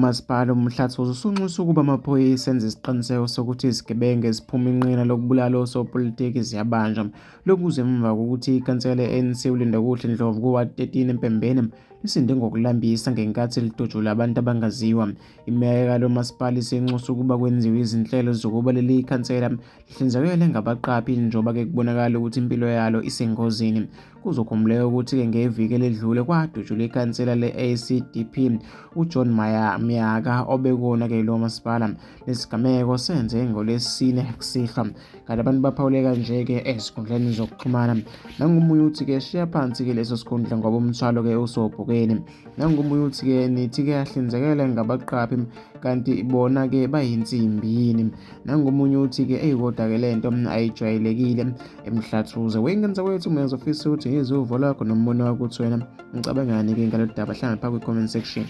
uMasipala uMhlathuze usunxusa ukuba amaphoyisa enze isiqiniseko sokuthi izigebengu eziphuma inqina lokubulala osopolitiki ziyabanjwa. Lokhu kuze emva kokuthi ikhansela le-ANC uLindekuhle Ndlovu kuWard 13 eMpembeni lisinde ngokulambisa ngenkathi lidutshulwa abantu abangaziwa. Imeya yalo masipala isenxusa ukuba kwenziwe izinhlelo zokuba leli ikhansela lihlinzekele ngabaqaphi njengoba-ke kubonakala ukuthi impilo yalo isengozini. Kuzokhumbuleka ukuthi-ke ngeviki eledlule kwadutshulwa ikhansela le-ACDP uJohn Myaka obekona-ke lo masipala. Lesigameko senze ngoLwesine kusihla, kanti abantu baphawuleka nje-ke ezinkundleni zokuxhumana. Nangomunye uthi-ke shiya phansi-ke leso sikhundla ngoba umthwalo-ke usobhukeni. Nangomunye uthi-ke nithi-ke ahlinzekele ngabaqaphi kanti bona-ke bayinsimbi yini. Nangomunye uthi-ke kodwa-ke lento ayijwayelekile. Mhlathuze wengenza kwethu mezofisa ukuthi ngizwe uvo lwakho nombono wakho uthi wena ngicabangani-ke ngalolu daba, hlangana phakathi kwi-comment section.